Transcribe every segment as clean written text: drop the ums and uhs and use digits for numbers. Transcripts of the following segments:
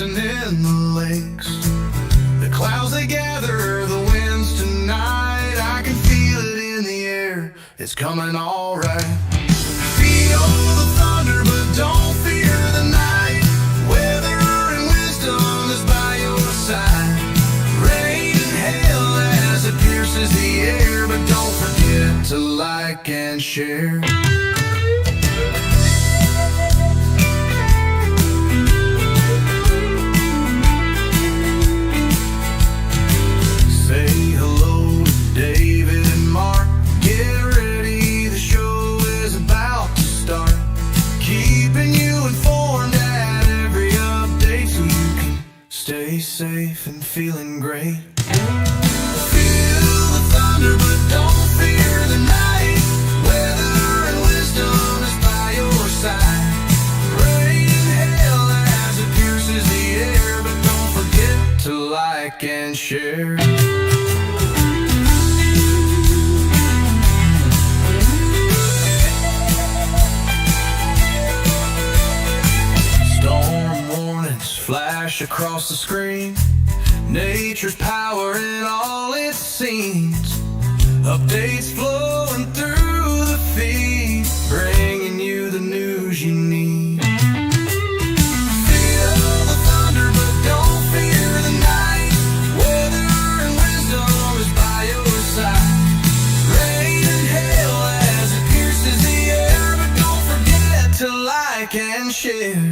dancing in the lakes. The clouds they gather, the winds tonight. I can feel it in the air, it's coming all right. Feel the thunder, but don't fear the night. Weather and wisdom is by your side. Rain and hail as it pierces the air, but don't forget to like and share. Say hello to David and Mark. Get ready, the show is about to start. Keeping you informed at every update so you can stay safe and feeling great. Feel the thunder, but don't fear the night. Weather and wisdom is by your side. Rain and hail as it pierces the air, but don't forget to like and share. Storm warnings flash across the screen. Nature's power in all its scenes. Updates flowing through the feed, bringing you the news you need. Feel the thunder, but don't fear the night. Weather and wisdom is by your side. Rain and hail as it pierces the air, but don't forget to like and share.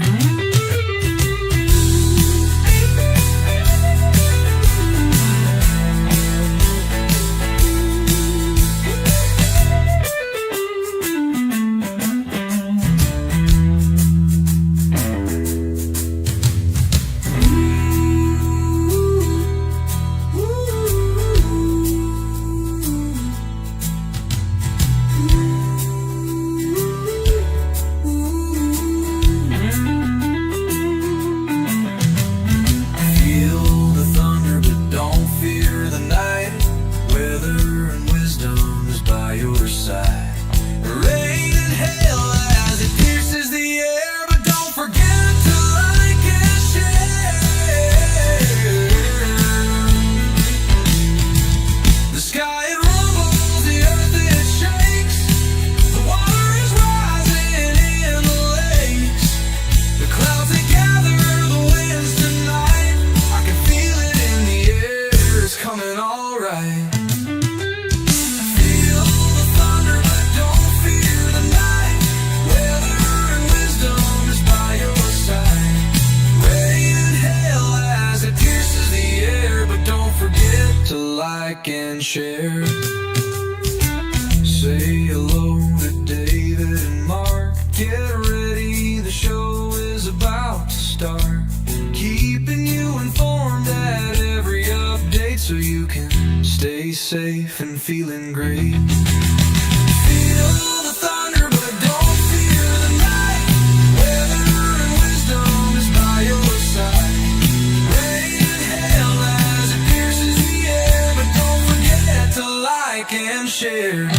Like and share. Say hello to David and Mark. Get ready, the show is about to start. Keeping you informed at every update so you can stay safe and feeling great. Feel the thunder, but don't fear the night. Weather and wisdom is by your side. Rain and hail as it pierces the air, but don't forget to like and share.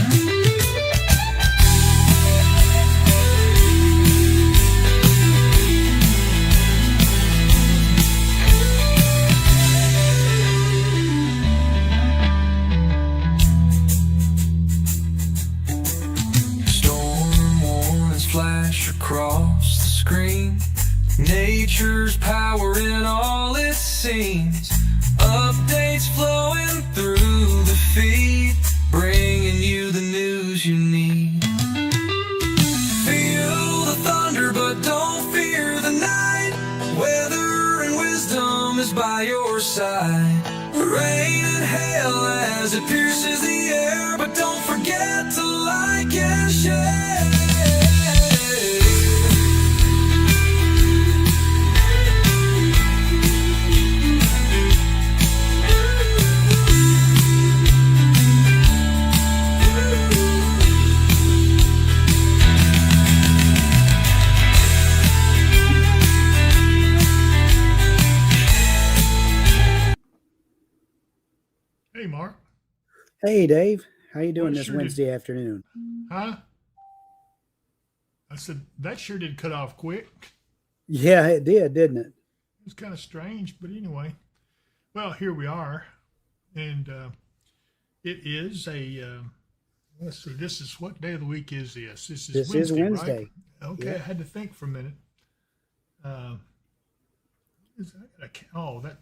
Flash across the screen. Nature's power in all its scenes. Updates flowing through the feed, bringing you the news you need. Feel the thunder, but don't fear the night. Weather and wisdom is by your side. Rain and hail as it pierces the air, but don't forget to like and share. Hey, Mark. Hey, Dave. How you doing this sure Wednesday afternoon? Huh? I said, that sure did cut off quick. Yeah, it did, didn't it? was kind of strange, but anyway. Well, here we are, and it is a. Let's see. This is what day of the week is this? This is Wednesday. Right? Okay, Yeah. I had to think for a minute.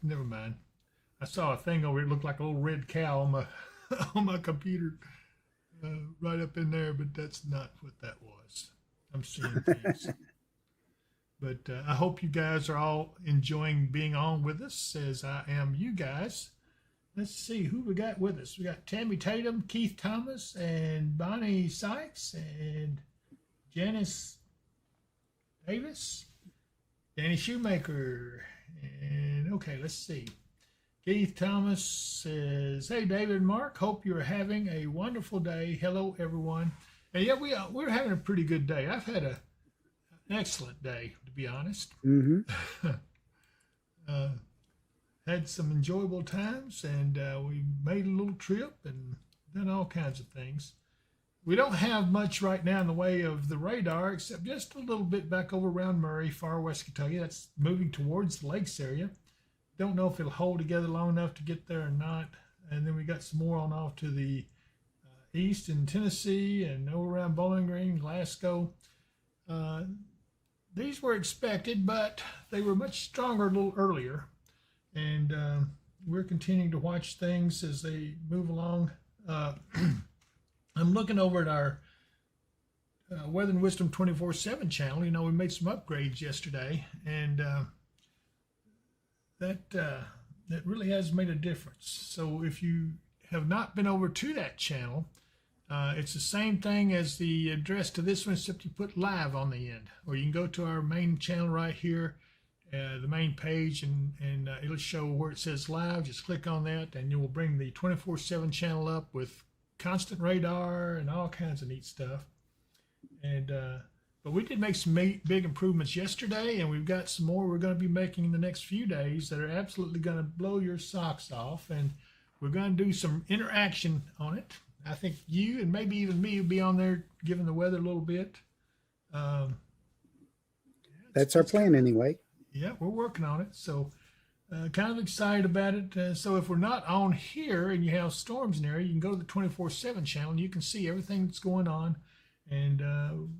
Never mind. I saw a thing over here. It looked like a little red cow on my on my computer, right up in there, but that's not what that was. I'm seeing things. But I hope you guys are all enjoying being on with us, as I am you guys. Let's see who we got with us. We got Tammy Tatum, Keith Thomas, and Bonnie Sykes, and Janice Davis, Danny Shoemaker, and okay, let's see. Keith Thomas says, "Hey, David and Mark, hope you're having a wonderful day. Hello, everyone." And yeah, we're having a pretty good day. I've had an excellent day, to be honest. Mm-hmm. Had some enjoyable times, and we made a little trip and done all kinds of things. We don't have much right now in the way of the radar, except just a little bit back over around Murray, far west Kentucky. That's moving towards the lakes area. Don't know if it'll hold together long enough to get there or not. And then we got some more on off to the east in Tennessee and over around Bowling Green, Glasgow. These were expected, but they were much stronger a little earlier. And we're continuing to watch things as they move along. I'm looking over at our Weather and Wisdom 24/7 channel. You know, we made some upgrades yesterday, and that really has made a difference. So if you have not been over to that channel, it's the same thing as the address to this one, except you put live on the end. Or you can go to our main channel right here, the main page, and it'll show where it says live. Just click on that, and you will bring the 24/7 channel up with constant radar and all kinds of neat stuff. And but we did make some big improvements yesterday, and we've got some more we're going to be making in the next few days that are absolutely going to blow your socks off. And we're going to do some interaction on it. I think you and maybe even me will be on there giving the weather a little bit. That's our plan anyway. Yeah, we're working on it. So kind of excited about it. So if we're not on here and you have storms in there, you can go to the 24/7 channel and you can see everything that's going on. And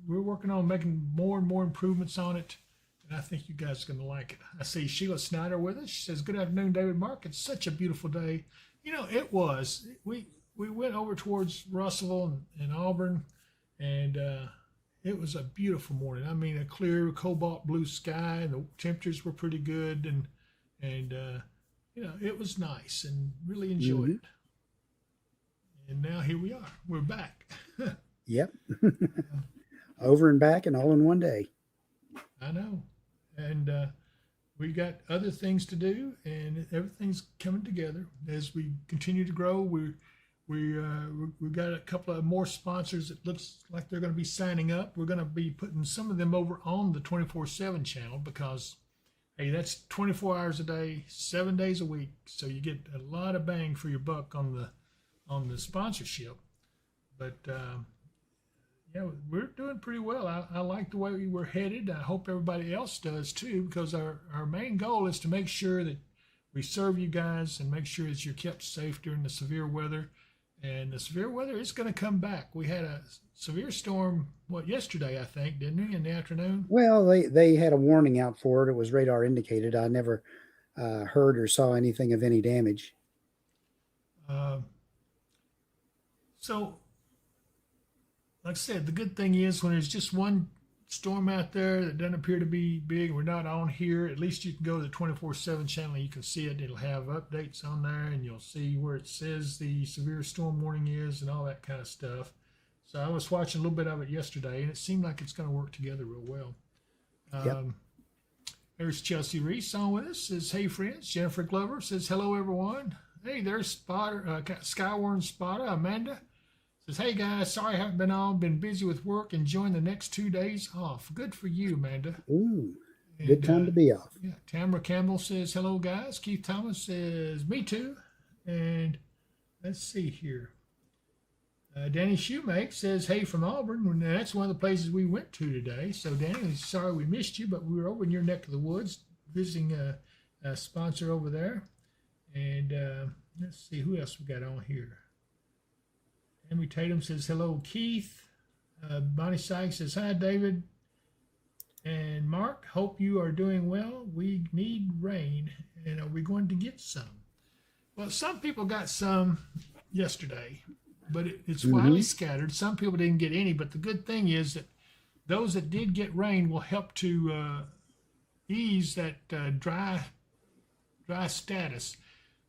we're working on making more and more improvements on it. And I think you guys are going to like it. I see Sheila Snyder with us. She says, "Good afternoon, David Mark. It's such a beautiful day." You know, it was. We went over towards Russellville and Auburn, and it was a beautiful morning. I mean, a clear cobalt blue sky, and the temperatures were pretty good, and you know, it was nice, and really enjoyed it. And now here we are. We're back. Yep. Over and back and all in one day. I know. And we got other things to do, and everything's coming together as we continue to grow. We've got a couple of more sponsors that looks like they're going to be signing up. We're going to be putting some of them over on the 24/7 channel because, hey, that's 24 hours a day, 7 days a week. So you get a lot of bang for your buck on the sponsorship. But yeah, we're doing pretty well. I like the way we were headed. I hope everybody else does too, because our main goal is to make sure that we serve you guys and make sure that you're kept safe during the severe weather. And the severe weather is going to come back. We had a severe storm, yesterday, I think, didn't we, in the afternoon? Well, they had a warning out for it. It was radar indicated. I never heard or saw anything of any damage. So, like I said, the good thing is when there's just one storm out there that doesn't appear to be big, we're not on here, at least you can go to the 24/7 channel and you can see it. It'll have updates on there, and you'll see where it says the severe storm warning is and all that kind of stuff. So I was watching a little bit of it yesterday, and it seemed like it's going to work together real well. Yep. There's Chelsea Reese on with us. Says, "Hey friends." Jennifer Glover says, "Hello everyone." Hey, there's Spotter, Skywarn Spotter. Amanda says, "Hey guys, sorry I haven't been on. Been busy with work. Enjoying the next 2 days off." Good for you, Amanda. Ooh, good time to be off. Yeah. Tamara Campbell says, "Hello guys." Keith Thomas says, "Me too." And let's see here. Danny Shoemake says, "Hey from Auburn." And that's one of the places we went to today. So Danny, sorry we missed you, but we were over in your neck of the woods visiting sponsor over there. And let's see who else we got on here. Henry Tatum says hello, Keith. Bonnie Sykes says hi, David. And Mark, hope you are doing well. We need rain, and are we going to get some? Well, some people got some yesterday, but it's widely scattered. Some people didn't get any, but the good thing is that those that did get rain will help to ease that dry status.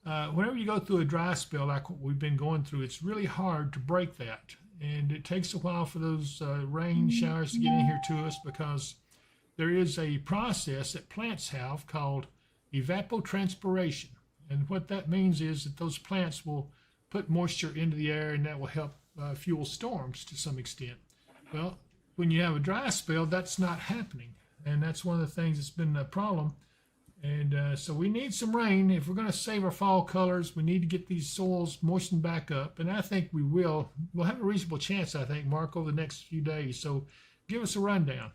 Whenever you go through a dry spell like what we've been going through, it's really hard to break that. And it takes a while for those rain showers to get in here to us, because there is a process that plants have called evapotranspiration. And what that means is that those plants will put moisture into the air, and that will help fuel storms to some extent. Well, when you have a dry spell, that's not happening. And that's one of the things that's been a problem. And so we need some rain. If we're going to save our fall colors, we need to get these soils moistened back up. And I think we will. We'll have a reasonable chance, I think, Mark, over the next few days. So give us a rundown.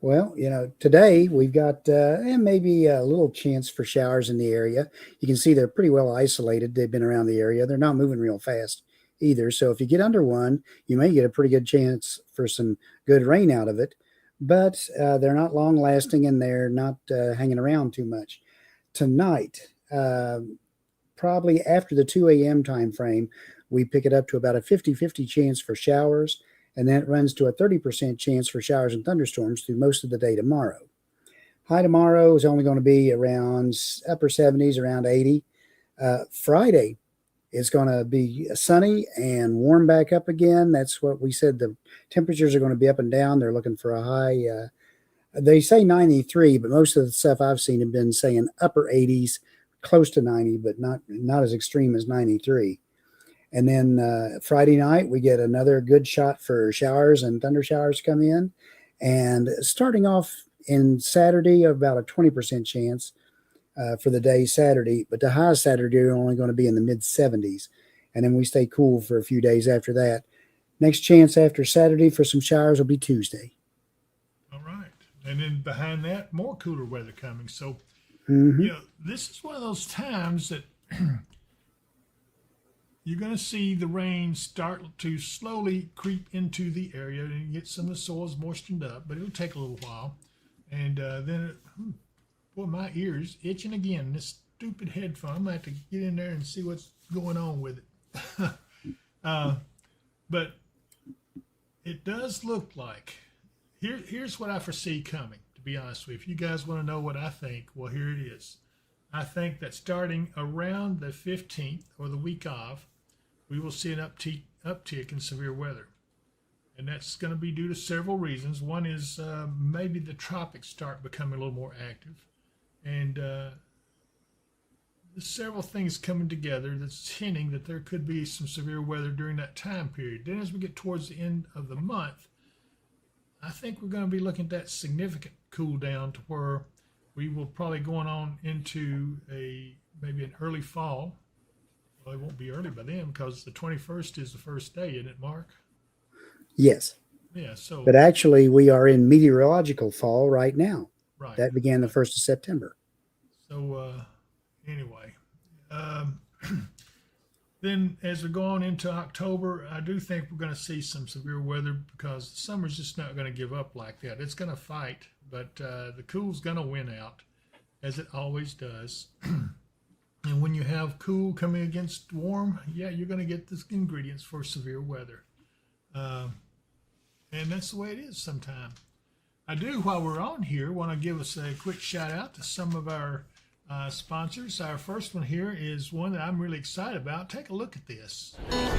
Well, today we've got maybe a little chance for showers in the area. You can see they're pretty well isolated. They've been around the area. They're not moving real fast either. So if you get under one, you may get a pretty good chance for some good rain out of it. But they're not long lasting, and they're not hanging around too much. Tonight, probably after the 2 a.m. time frame, we pick it up to about a 50-50 chance for showers, and then it runs to a 30% chance for showers and thunderstorms through most of the day tomorrow. High tomorrow is only going to be around upper 70s, around 80. Friday is going to be sunny and warm back up again. That's what we said. The temperatures are going to be up and down. They're looking for a high. They say 93, but most of the stuff I've seen have been saying upper 80s, close to 90, but not as extreme as 93. And then Friday night, we get another good shot for showers and thunder showers come in. And starting off in Saturday, about a 20% chance for the day Saturday, but the high Saturday are only going to be in the mid 70s. And then we stay cool for a few days after that. Next chance after Saturday for some showers will be Tuesday. All right. And then behind that, more cooler weather coming. So, this is one of those times that you're going to see the rain start to slowly creep into the area and get some of the soils moistened up, but it'll take a little while. And then, boy, my ears itching again. This stupid headphone. I'm going to have to get in there and see what's going on with it. But it does look like, here's what I foresee coming, to be honest with you. If you guys want to know what I think, well, here it is. I think that starting around the 15th or the week of, we will see an uptick in severe weather. And that's going to be due to several reasons. One is maybe the tropics start becoming a little more active. And there's several things coming together that's hinting that there could be some severe weather during that time period. Then as we get towards the end of the month, I think we're going to be looking at that significant cool down to where we will probably going on into maybe an early fall. Well, it won't be early by then because the 21st is the first day, isn't it, Mark? Yes. Yeah. So. But actually, we are in meteorological fall right now. Right. That began the 1st of September. So anyway, then as we go on into October, I do think we're going to see some severe weather because the summer's just not going to give up like that. It's going to fight, but the cool's going to win out, as it always does. And when you have cool coming against warm, yeah, you're going to get the ingredients for severe weather. And that's the way it is sometimes. I do, while we're on here, want to give us a quick shout out to some of our sponsors. Our first one here is one that I'm really excited about. Take a look at this.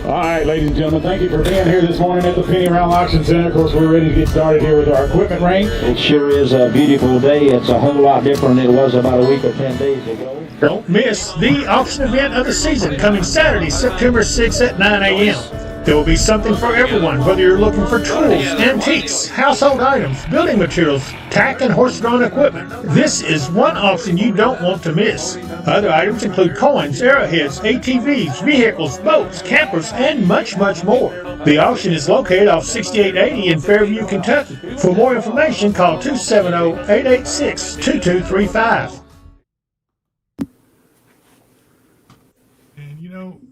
All right, ladies and gentlemen, thank you for being here this morning at the Penny Round Auction Center. Of course, we're ready to get started here with our equipment range. It sure is a beautiful day. It's a whole lot different than it was about a week or 10 days ago. Don't miss the auction event of the season coming Saturday, September 6th at 9 a.m. There will be something for everyone, whether you're looking for tools, antiques, household items, building materials, tack and horse-drawn equipment. This is one auction you don't want to miss. Other items include coins, arrowheads, ATVs, vehicles, boats, campers, and much, much more. The auction is located off 6880 in Fairview, Kentucky. For more information, call 270-886-2235.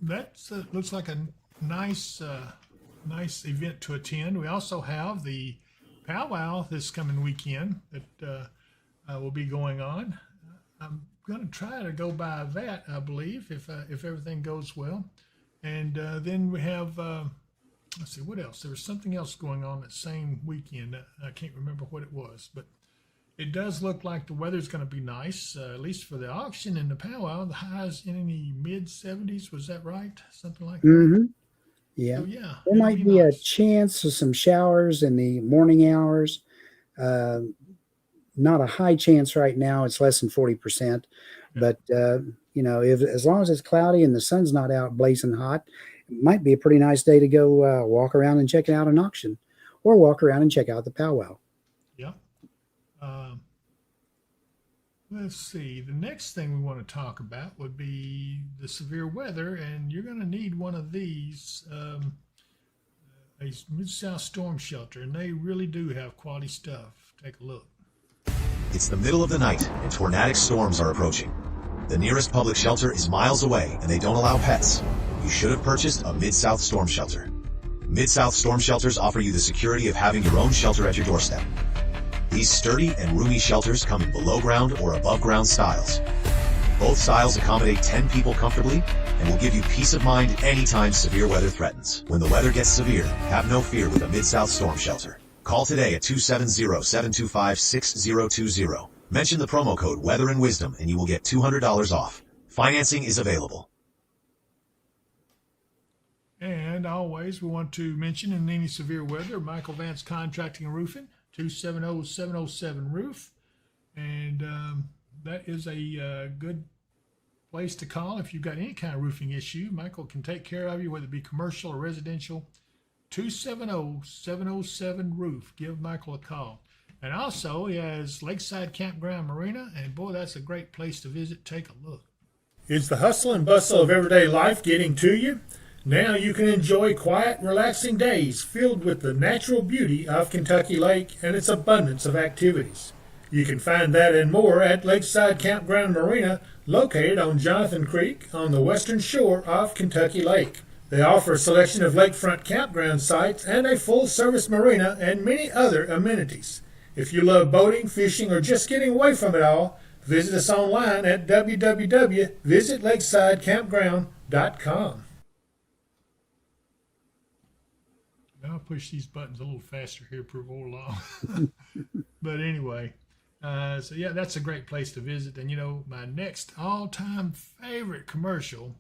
That's looks like a nice event to attend. We also have the powwow this coming weekend that will be going on. I'm going to try to go by that, I believe, if everything goes well. And then we have, let's see, what else? There was something else going on that same weekend. I can't remember what it was, but it does look like the weather's going to be nice, at least for the auction and the powwow. The highs in the mid 70s, was that right? Something like that. Mm-hmm. Yeah. So, yeah, There it'll might be a nice. chance of some showers in the morning hours. Not a high chance right now. It's less than 40%. But, if as long as it's cloudy and the sun's not out blazing hot, it might be a pretty nice day to go walk around and check out an auction or walk around and check out the powwow. Yeah. Let's see. The next thing we want to talk about would be the severe weather, and you're going to need one of these, a Mid-South storm shelter, and they really do have quality stuff. Take a look. It's the middle of the night, and tornadic storms are approaching. The nearest public shelter is miles away, and they don't allow pets. You should have purchased a Mid-South storm shelter. Mid-South storm shelters offer you the security of having your own shelter at your doorstep. These sturdy and roomy shelters come in below ground or above ground styles. Both styles accommodate 10 people comfortably and will give you peace of mind anytime severe weather threatens. When the weather gets severe, have no fear with a Mid-South storm shelter. Call today at 270-725-6020. Mention the promo code Weather and Wisdom and you will get $200 off. Financing is available. And always, we want to mention in any severe weather, Michael Vance Contracting and Roofing, 270-707-ROOF. And that is a good place to call if you've got any kind of roofing issue. Michael can take care of you, whether it be commercial or residential. 270-707-ROOF. Give Michael a call. And also, he has Lakeside Campground Marina, and boy, that's a great place to visit. Take a look. Is the hustle and bustle of everyday life getting to you? Now you can enjoy quiet, relaxing days filled with the natural beauty of Kentucky Lake and its abundance of activities. You can find that and more at Lakeside Campground Marina, located on Jonathan Creek on the western shore of Kentucky Lake. They offer a selection of lakefront campground sites and a full-service marina and many other amenities. If you love boating, fishing, or just getting away from it all, visit us online at www.visitlakesidecampground.com. I'll push these buttons a little faster here for roll along. But anyway, so yeah, that's a great place to visit. And my next all-time favorite commercial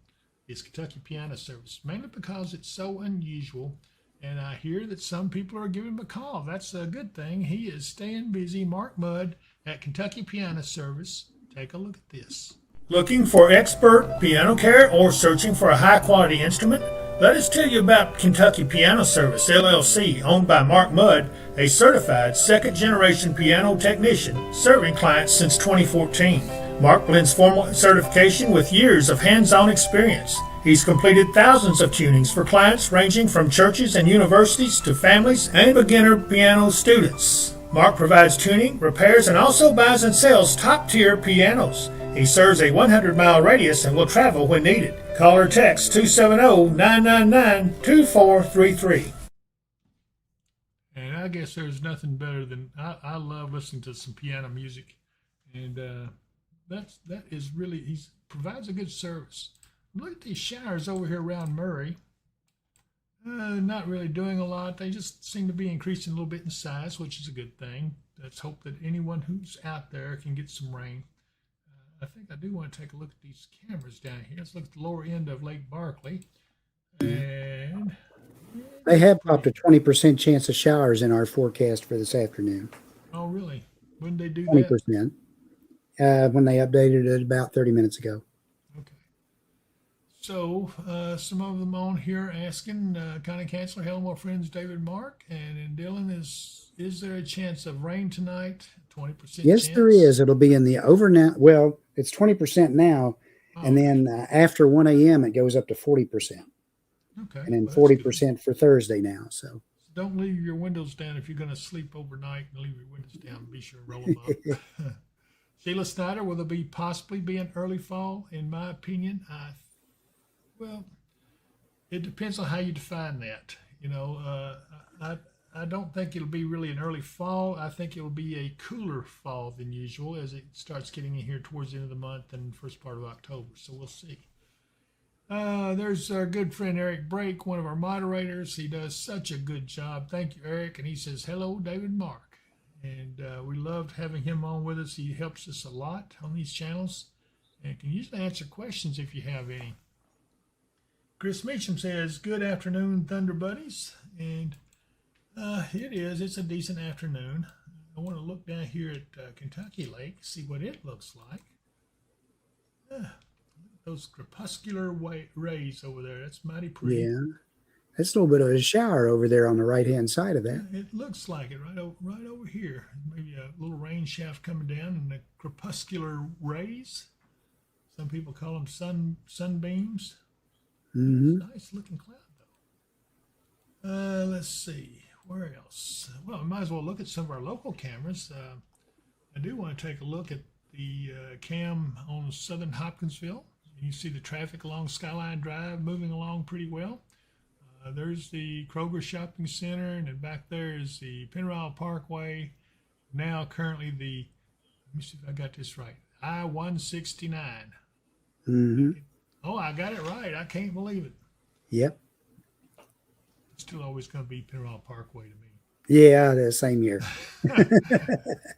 is Kentucky Piano Service, mainly because it's so unusual. And I hear that some people are giving him a call. That's a good thing. He is staying busy. Mark Mudd at Kentucky Piano Service. Take a look at this. Looking for expert piano care or searching for a high-quality instrument? Let us tell you about Kentucky Piano Service, LLC, owned by Mark Mudd, a certified second-generation piano technician serving clients since 2014. Mark blends formal certification with years of hands-on experience. He's completed thousands of tunings for clients ranging from churches and universities to families and beginner piano students. Mark provides tuning, repairs, and also buys and sells top-tier pianos. He serves a 100-mile radius and will travel when needed. Call or text 270-999-2433. And I guess there's nothing better than, I love listening to some piano music. And that is really, he provides a good service. Look at these showers over here around Murray. Not really doing a lot. They just seem to be increasing a little bit in size, which is a good thing. Let's hope that anyone who's out there can get some rain. I think I do want to take a look at these cameras down here. Let's look at the lower end of Lake Barkley. And They have popped a 20% chance of showers in our forecast for this afternoon. oh, really? When did they do 20%. When they updated it about 30 minutes ago. Okay. So some of them on here asking, County Councilor, hello, my friends David Mark, and in Dillon, is there a chance of rain tonight? 20% Yes, chance? there is. It'll be in the over now. Well, it's 20% now. And then after 1 a.m., it goes up to 40%. Okay. And then Well, that's good. 40% for Thursday now. So Don't leave your windows down if you're going to sleep overnight, and leave your windows down. Be sure to roll them up. Sheila Snyder, will there possibly be an early fall? In my opinion, I Well, it depends on how you define that. I don't think it'll be really an early fall. I think it'll be a cooler fall than usual as it starts getting in here towards the end of the month and first part of October. So we'll see. There's our good friend Eric Brake, one of our moderators. He does such a good job. Thank you, Eric. And he says, hello, David Mark. And we loved having him on with us. He helps us a lot on these channels and can usually answer questions if you have any. Chris Meacham says, good afternoon, Thunder Buddies. And it's a decent afternoon. I want to look down here at Kentucky Lake, see what it looks like. Those crepuscular rays over there, that's mighty pretty. Yeah. That's a little bit of a shower over there on the right-hand side of that. It looks like it right over here. Maybe a little rain shaft coming down and the crepuscular rays. Some people call them sunbeams. Mm-hmm. Nice looking cloud though. Let's see, where else? Well, I might as well look at some of our local cameras. I do want to take a look at the cam on southern Hopkinsville. You see the traffic along Skyline Drive moving along pretty well. There's the Kroger Shopping Center, and then back there is the Pennyrile Parkway. Now currently let me see if I got this right, I-169. Mm-hmm. Oh, I got it right. I can't believe it. Yep. It's still always going to be Pennyrile Parkway to me. Yeah, the same here.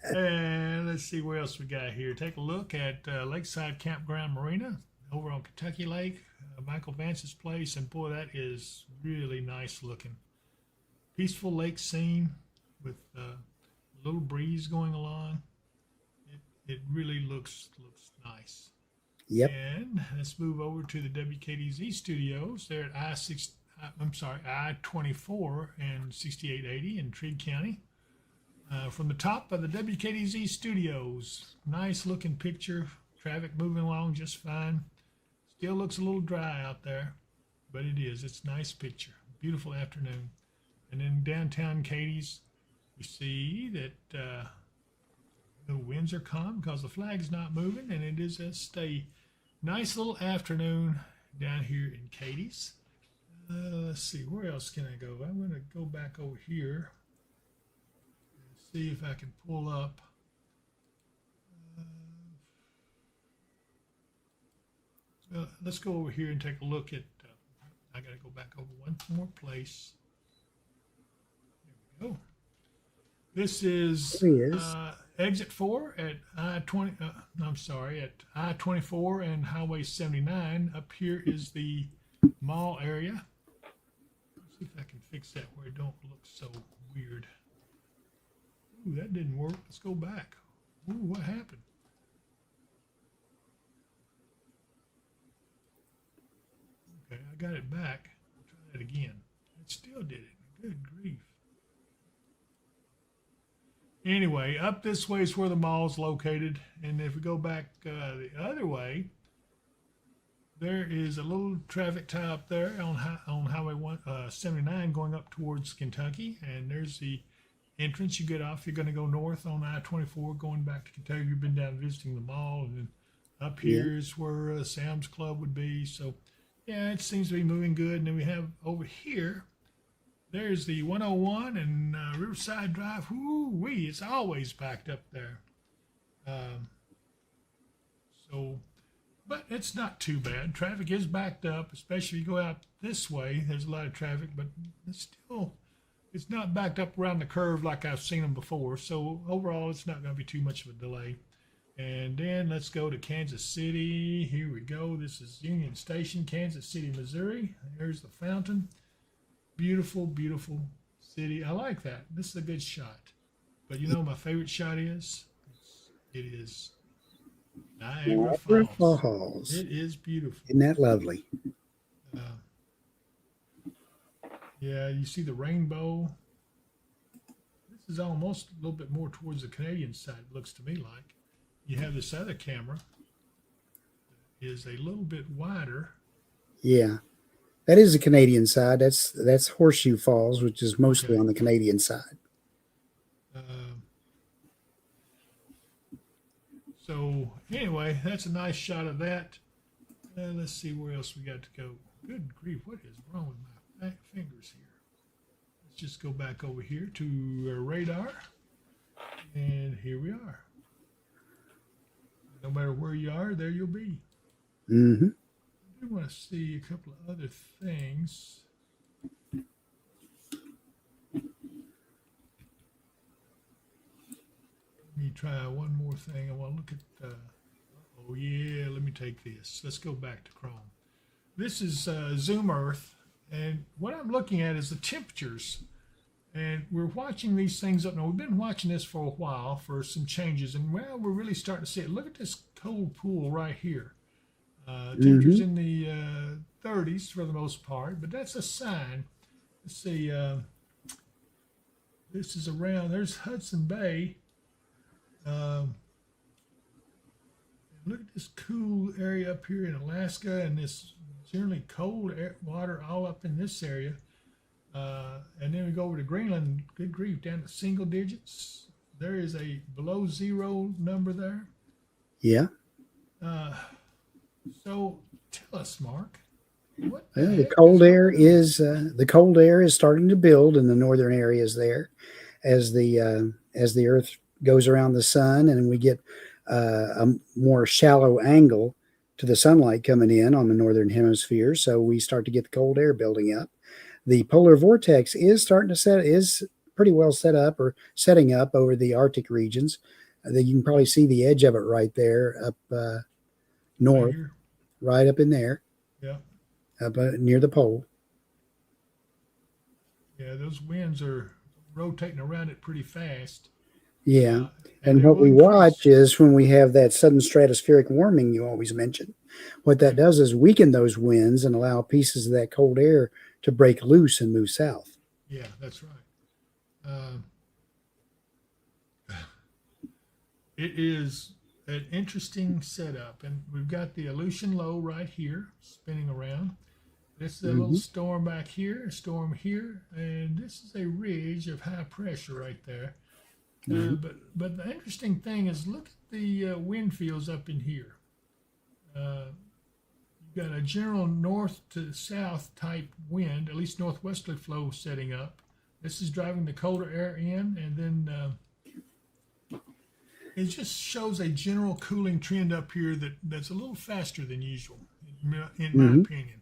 And let's see what else we got here. Take a look at Lakeside Campground Marina over on Kentucky Lake, Michael Vance's place, and boy, that is really nice looking. Peaceful lake scene with a little breeze going along. It really looks nice. Yep. And let's move over to the WKDZ studios. They're at I-24 and 6880 in Trigg County. From the top of the WKDZ studios, nice looking picture. Traffic moving along just fine. Still looks a little dry out there, but it is. It's a nice picture. Beautiful afternoon. And in downtown Cadiz, we see that the winds are calm because the flag's not moving, and it is just a nice little afternoon down here in Cadiz. Let's see, where else can I go? I'm going to go back over here and see if I can pull up. Let's go over here and take a look at, I got to go back over one more place. There we go. This is exit 4 at I-20, at I-24 and Highway 79. Up here is the mall area. Let's see if I can fix that where it don't look so weird. Ooh, that didn't work. Let's go back. Ooh, what happened? Okay, I got it back. I'll try that again. It still did it. Good grief. Anyway, up this way is where the mall's located. And if we go back the other way, there is a little traffic tie up there on Highway 79 going up towards Kentucky. And there's the entrance you get off. You're going to go north on I-24 going back to Kentucky. You've been down visiting the mall. And then up here is where Sam's Club would be. So, yeah, it seems to be moving good. And then we have over here, there's the 101 and Riverside Drive. Woo-wee, it's always backed up there. But it's not too bad. Traffic is backed up, especially if you go out this way. There's a lot of traffic, but it's not backed up around the curve like I've seen them before. So overall, it's not going to be too much of a delay. And then let's go to Kansas City. Here we go. This is Union Station, Kansas City, Missouri. There's the fountain. Beautiful, beautiful city. I like that. This is a good shot. But you know my favorite shot is? It is Niagara Falls. It is beautiful. Isn't that lovely? Yeah, you see the rainbow. This is almost a little bit more towards the Canadian side, it looks to me like. You have this other camera that is a little bit wider. Yeah. That is the Canadian side. That's Horseshoe Falls, which is mostly on the Canadian side. So anyway, that's a nice shot of that. Let's see where else we got to go. Good grief, what is wrong with my fingers here? Let's just go back over here to radar. And here we are. No matter where you are, there you'll be. Mm-hmm. I do want to see a couple of other things. Let me try one more thing. I want to look at, oh yeah, let me take this. Let's go back to Chrome. This is Zoom Earth, and what I'm looking at is the temperatures. And we're watching these things up now. We've been watching this for a while for some changes, and well, we're really starting to see it. Look at this cold pool right here. Temperatures in the 30s for the most part, but that's a sign. Let's see. This is around. There's Hudson Bay. Look at this cool area up here in Alaska, and this generally cold water all up in this area. And then we go over to Greenland, good grief, down to single digits. There is a below zero number there. Yeah. So tell us, Mark, what the cold air is starting to build in the northern areas there, as the Earth goes around the sun, and we get a more shallow angle to the sunlight coming in on the northern hemisphere. So we start to get the cold air building up. The polar vortex is pretty well setting up over the Arctic regions. You can probably see the edge of it right there up north, right up in there. Yeah. Up near the pole. Yeah, those winds are rotating around it pretty fast. Yeah. And what we watch is when we have that sudden stratospheric warming you always mention, what that does is weaken those winds and allow pieces of that cold air to break loose and move south. Yeah, that's right. It is an interesting setup, and we've got the Aleutian Low right here spinning around. This is a little storm back here, a storm here, and this is a ridge of high pressure right there. But the interesting thing is, look at the wind fields up in here. You've got a general north to south type wind, at least northwesterly flow setting up. This is driving the colder air in, and then it just shows a general cooling trend up here that's a little faster than usual, in my opinion.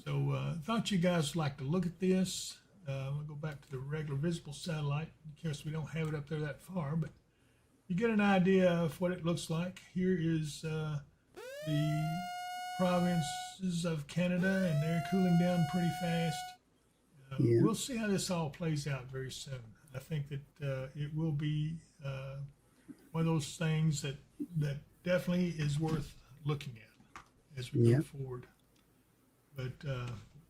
So I thought you guys would like to look at this. We'll go back to the regular visible satellite in case we don't have it up there that far, but you get an idea of what it looks like. Here is the provinces of Canada, and they're cooling down pretty fast. We'll see how this all plays out very soon. I think that it will be one of those things that definitely is worth looking at as we go forward. But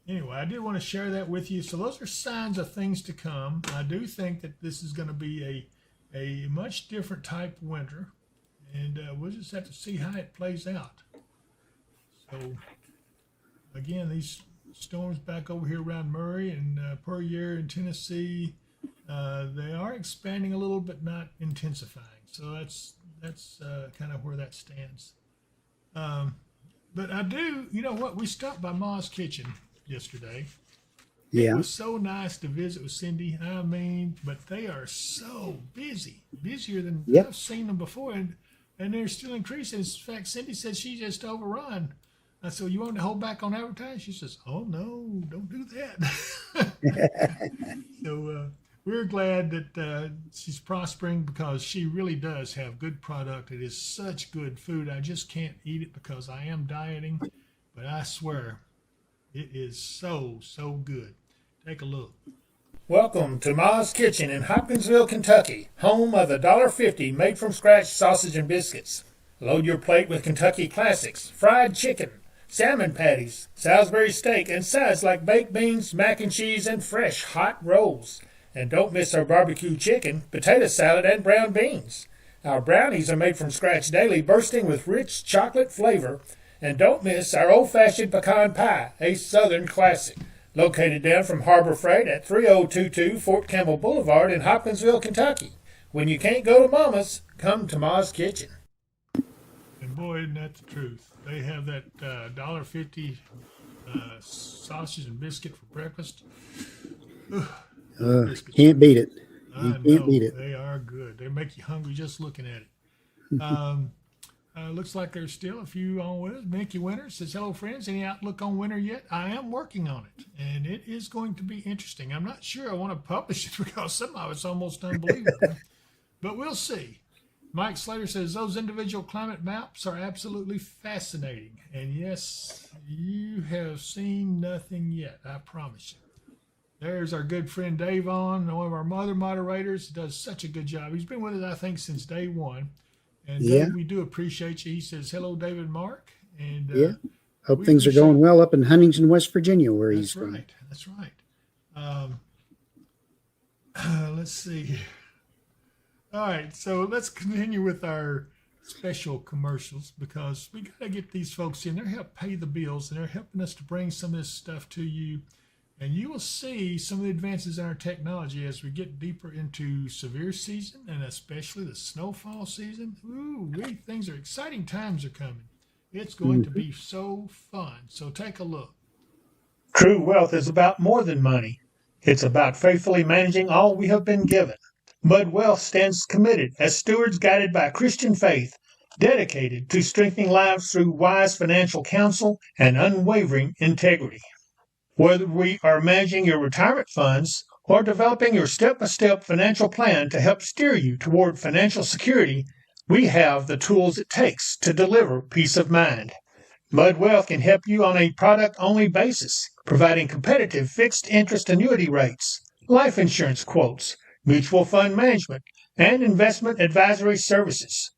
anyway, I did want to share that with you. So those are signs of things to come. I do think that this is going to be a much different type of winter, and we'll just have to see how it plays out. So again, these storms back over here around Murray and per year in Tennessee, they are expanding a little, but not intensifying. So that's kind of where that stands. But I do, you know what? We stopped by Ma's Kitchen yesterday. Yeah. It was so nice to visit with Cindy. I mean, but they are so busy, busier than I've seen them before, and they're still increasing. In fact, Cindy said she just overrun. I said, you want to hold back on advertising? She says, oh, no, don't do that. So we're glad that she's prospering, because she really does have good product. It is such good food. I just can't eat it because I am dieting, but I swear it is so good. Take a look. Welcome to Ma's Kitchen in Hopkinsville, Kentucky, home of the $1.50 made-from-scratch sausage and biscuits. Load your plate with Kentucky classics, fried chicken, salmon patties, Salisbury steak, and sides like baked beans, mac and cheese, and fresh hot rolls. And don't miss our barbecue chicken, potato salad, and brown beans. Our brownies are made from scratch daily, bursting with rich chocolate flavor. And don't miss our old-fashioned pecan pie, a Southern classic. Located down from Harbor Freight at 3022 Fort Campbell Boulevard in Hopkinsville, Kentucky. When you can't go to Mama's, come to Ma's Kitchen. And boy, isn't that the truth? They have that $1.50 sausage and biscuit for breakfast. Biscuits. Can't beat it. You I can't know, beat it. they are good. They make you hungry just looking at it. Looks like there's still a few on with us. Mickey Winter says, hello, friends. Any outlook on winter yet? I am working on it, and it is going to be interesting. I'm not sure I want to publish it because some of it's almost unbelievable, but we'll see. Mike Slater says, those individual climate maps are absolutely fascinating. And yes, you have seen nothing yet, I promise you. There's our good friend Dave on, one of our other moderators, does such a good job. He's been with us, I think, since day one. And Dave, we do appreciate you. He says, hello, David Mark. And hope things are going well up in Huntington, West Virginia, where he's from. That's right. Let's see. All right, so let's continue with our special commercials because we got to get these folks in. They're helping pay the bills, and they're helping us to bring some of this stuff to you. And you will see some of the advances in our technology as we get deeper into severe season and especially the snowfall season. Ooh, things are exciting times are coming. It's going to be so fun. So take a look. True wealth is about more than money. It's about faithfully managing all we have been given. Mud Wealth stands committed as stewards guided by Christian faith, dedicated to strengthening lives through wise financial counsel and unwavering integrity. Whether we are managing your retirement funds or developing your step-by-step financial plan to help steer you toward financial security, we have the tools it takes to deliver peace of mind. Mud Wealth can help you on a product-only basis, providing competitive fixed interest annuity rates, life insurance quotes, mutual fund management, and investment advisory services.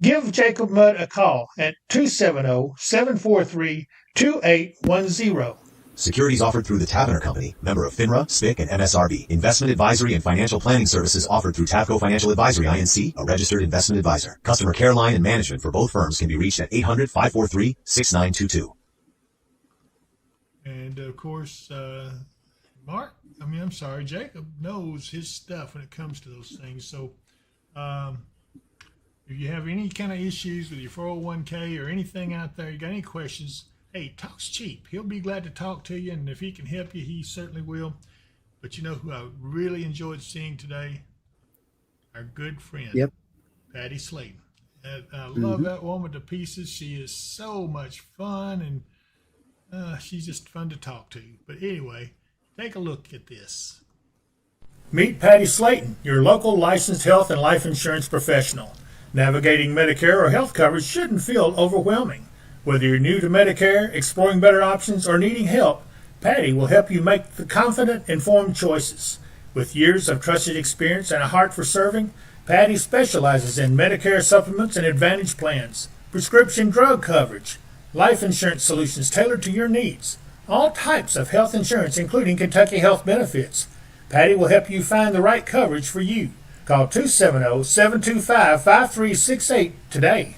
Give Jacob Mudd a call at 270-743-2810. Securities offered through the Tavener Company, member of FINRA, SPIC, and MSRB. Investment advisory and financial planning services offered through Tavco Financial Advisory, Inc., a registered investment advisor. Customer care line and management for both firms can be reached at 800-543-6922. And, of course, Jacob knows his stuff when it comes to those things. So if you have any kind of issues with your 401k or anything out there, you got any questions, hey, talk's cheap. He'll be glad to talk to you, and if he can help you, he certainly will. But you know who I really enjoyed seeing today? Our good friend, Patty Slayton. I love that woman to pieces. She is so much fun, and she's just fun to talk to. But anyway, take a look at this. Meet Patty Slayton, your local licensed health and life insurance professional. Navigating Medicare or health coverage shouldn't feel overwhelming. Whether you're new to Medicare, exploring better options, or needing help, Patty will help you make the confident, informed choices. With years of trusted experience and a heart for serving, Patty specializes in Medicare supplements and Advantage plans, prescription drug coverage, life insurance solutions tailored to your needs, all types of health insurance, including Kentucky Health Benefits. Patty will help you find the right coverage for you. Call 270-725-5368 today.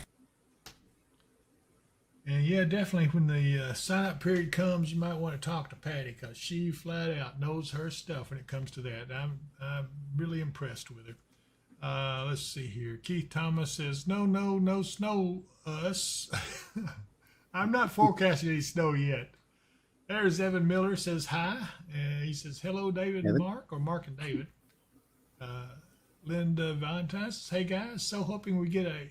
And yeah, definitely when the sign-up period comes, you might want to talk to Patty because she flat out knows her stuff when it comes to that. I'm really impressed with her. Let's see here. Keith Thomas says, no snow us. I'm not forecasting any snow yet. There's Evan Miller says hi. He says, hello, David and Mark, or Mark and David. Linda Valentine says, hey, guys, so hoping we get a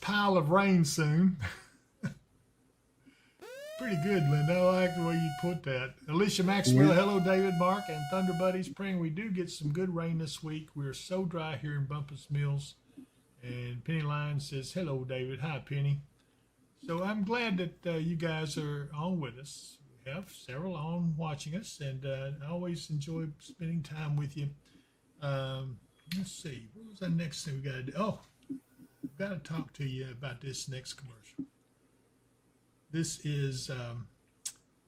pile of rain soon. Pretty good, Linda. I like the way you put that. Alicia Maxwell, hello, David, Mark, and Thunder Buddies. Praying we do get some good rain this week. We're so dry here in Bumpus Mills. And Penny Lyons says, hello, David. Hi, Penny. So I'm glad that you guys are on with us. We have several on watching us, and I always enjoy spending time with you. Let's see. What was the next thing we got to do? Oh, I've got to talk to you about this next commercial. This is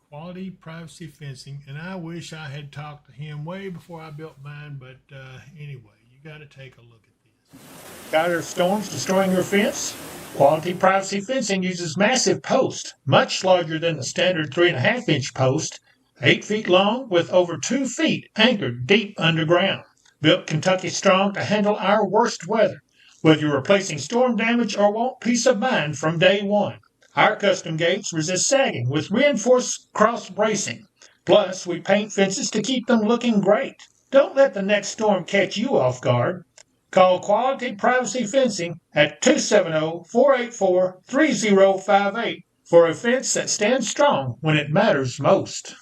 Quality Privacy Fencing, and I wish I had talked to him way before I built mine, but anyway, you got to take a look at this. Tired of storms destroying your fence? Quality Privacy Fencing uses massive posts, much larger than the standard 3.5-inch post, 8 feet long with over 2 feet anchored deep underground. Built Kentucky strong to handle our worst weather. Whether you're replacing storm damage or want peace of mind from day one, our custom gates resist sagging with reinforced cross bracing. Plus, we paint fences to keep them looking great. Don't let the next storm catch you off guard. Call Quality Privacy Fencing at 270-484-3058 for a fence that stands strong when it matters most.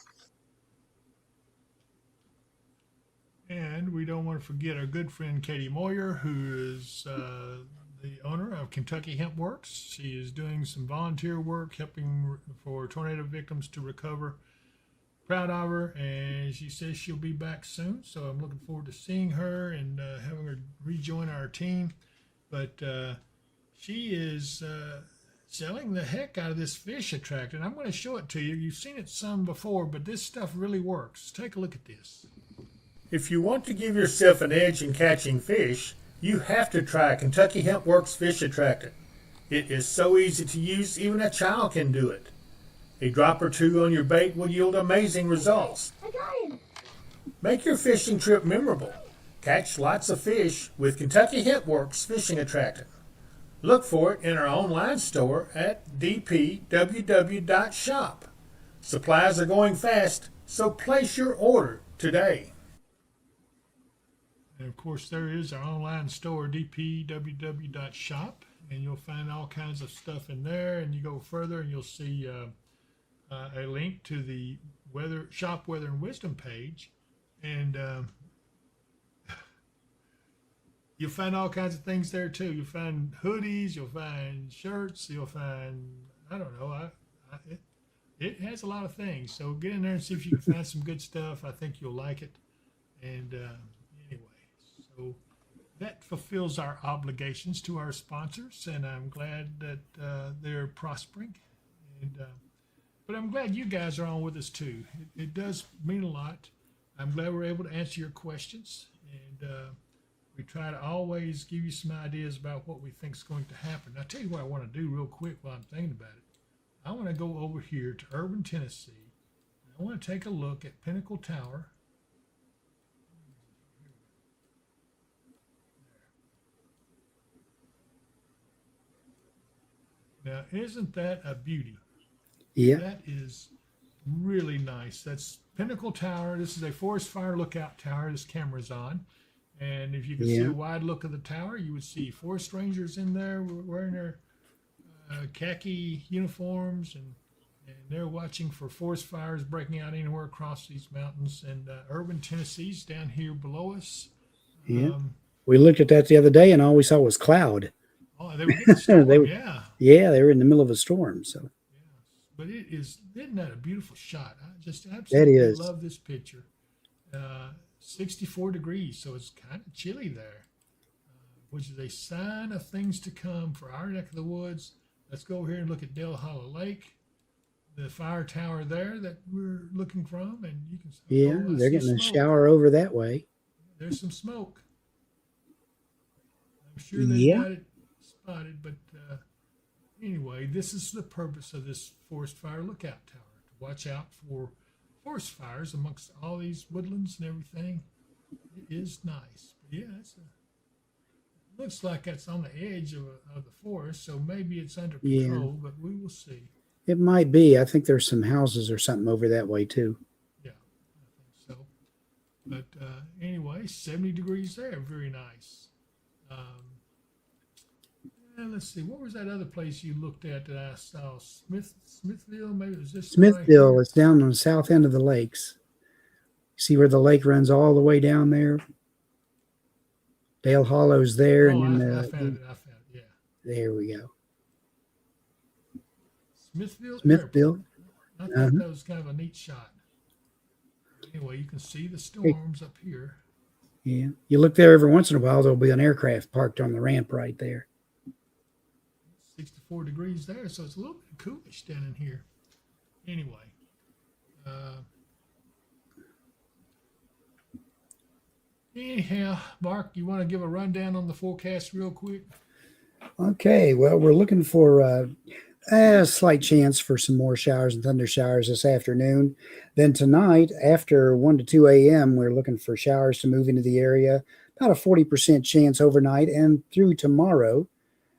And we don't want to forget our good friend Katie Moyer, who is the owner of Kentucky Hemp Works. She is doing some volunteer work helping for tornado victims to recover. Proud of her, and she says she'll be back soon. So I'm looking forward to seeing her and having her rejoin our team. But she is selling the heck out of this fish attractor, and I'm going to show it to you. You've seen it some before, but this stuff really works. Take a look at this. If you want to give yourself an edge in catching fish, you have to try Kentucky Hemp Works Fish Attractant. It is so easy to use, even a child can do it. A drop or two on your bait will yield amazing results. I got him. Make your fishing trip memorable. Catch lots of fish with Kentucky Hemp Works Fishing Attractant. Look for it in our online store at dpww.shop. Supplies are going fast, so place your order today. And of course, there is our online store, dpww.shop, and you'll find all kinds of stuff in there. And you go further, and you'll see a link to the shop weather and wisdom page, and you'll find all kinds of things there too. You'll find hoodies, you'll find shirts, you'll find, I don't know, it has a lot of things. So get in there and see if you can find some good stuff. I think you'll like it. And anyway, so that fulfills our obligations to our sponsors, and I'm glad that they're prospering. And but I'm glad you guys are on with us too. It does mean a lot. I'm glad we're able to answer your questions, and we try to always give you some ideas about what we think is going to happen. I'll tell you what I want to do real quick while I'm thinking about it. I want to go over here to Urban, Tennessee. I want to take a look at Pinnacle Tower. Now, isn't that a beauty? Yeah. That is really nice. That's Pinnacle Tower. This is a forest fire lookout tower this camera's on. And if you can see a wide look of the tower, you would see forest rangers in there wearing their khaki uniforms, and they're watching for forest fires breaking out anywhere across these mountains. And Urban, Tennessee's down here below us. Yeah. We looked at that the other day, and all we saw was cloud. Oh, they were getting a storm, yeah. Yeah, they were in the middle of a storm. So. But isn't that a beautiful shot? I just absolutely love this picture. 64 degrees, so it's kind of chilly there, which is a sign of things to come for our neck of the woods. Let's go over here and look at Dale Hollow Lake, the fire tower there that we're looking from, and you can see. Yeah, they're getting a shower over that way. There's some smoke. I'm sure they got it spotted, but anyway, this is the purpose of this forest fire lookout tower, to watch out for forest fires amongst all these woodlands and everything. It is nice. But yeah, it looks like it's on the edge of the forest, so maybe it's under control, but we will see. It might be. I think there's some houses or something over that way too. Yeah, I think so. But anyway, 70 degrees there. Very nice. And let's see, what was that other place you looked at that I saw? Smithville, maybe it was this. Smithville is down on the south end of the lakes. See where the lake runs all the way down there? Dale Hollow's there. Oh, and I found it, yeah. There we go. Smithville? Smithville. I thought that was kind of a neat shot. Anyway, you can see the storms up here. Yeah. You look there every once in a while, there'll be an aircraft parked on the ramp right there. 64 degrees there, so it's a little bit coolish down in here. Anyway, anyhow, Mark, you want to give a rundown on the forecast real quick? Okay, well, we're looking for a slight chance for some more showers and thunder showers this afternoon. Then tonight, after 1 to 2 a.m., we're looking for showers to move into the area. about a 40% chance overnight, and through tomorrow,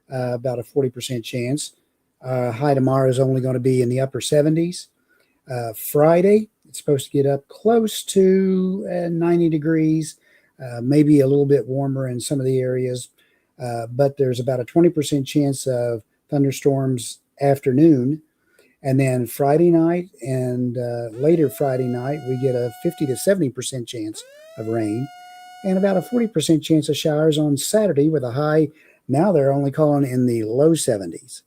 about a 40% chance. High tomorrow is only going to be in the upper 70s. Friday, it's supposed to get up close to 90 degrees, maybe a little bit warmer in some of the areas, but there's about a 20% chance of thunderstorms afternoon. And then Friday night and later Friday night, we get a 50 to 70% chance of rain and about a 40% chance of showers on Saturday with a high. Now they're only calling in the low 70s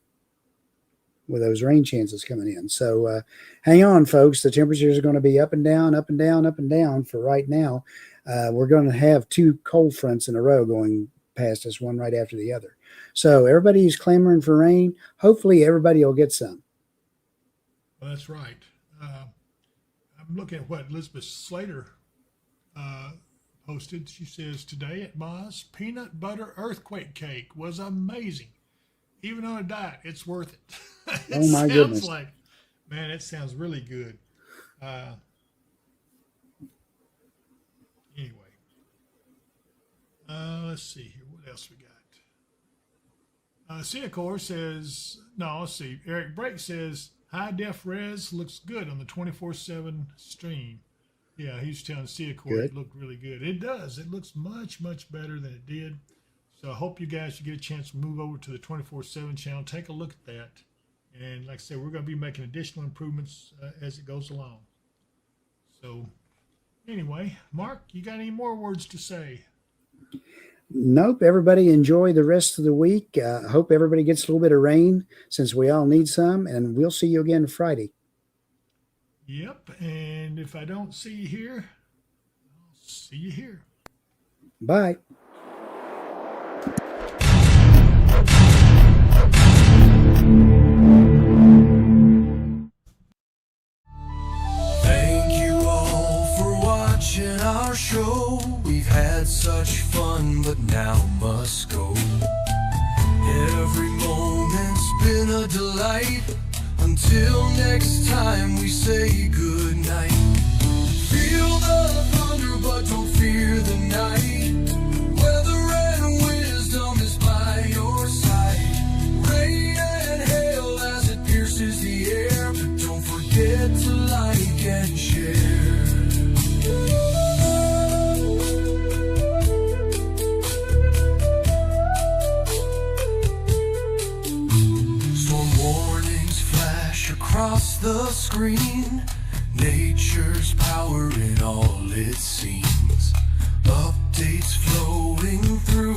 with those rain chances coming in. So hang on, folks. The temperatures are going to be up and down, up and down, up and down for right now. We're going to have two cold fronts in a row going past us, one right after the other. So everybody's clamoring for rain. Hopefully everybody will get some. Well, that's right. I'm looking at what Elizabeth Slater posted. She says, today at Ma's, peanut butter earthquake cake was amazing. Even on a diet, it's worth it. It Oh, my goodness. Like, man, it sounds really good. Anyway, let's see here. What else we got? Cinecore says, no, let's see. Eric Brake says, high def res looks good on the 24/7 stream. Yeah, he's telling Cinecore it looked really good. It does. It looks much, much better than it did. So I hope you guys should get a chance to move over to the 24/7 channel. Take a look at that. And like I said, we're going to be making additional improvements as it goes along. So anyway, Mark, you got any more words to say? Nope. Everybody enjoy the rest of the week. Hope everybody gets a little bit of rain since we all need some. And we'll see you again Friday. Yep. And if I don't see you here, I'll see you here. Bye. Thank you all for watching our show. We've had such fun, but now must go. Every moment's been a delight. Until next time, we say good night. Feel the thunder, but don't fear the night. Weather and wisdom is by your side. Rain and hail as it pierces the air, but don't forget to like and share. Storm warnings flash across the screen. Nature's power in all it seems. Updates flowing through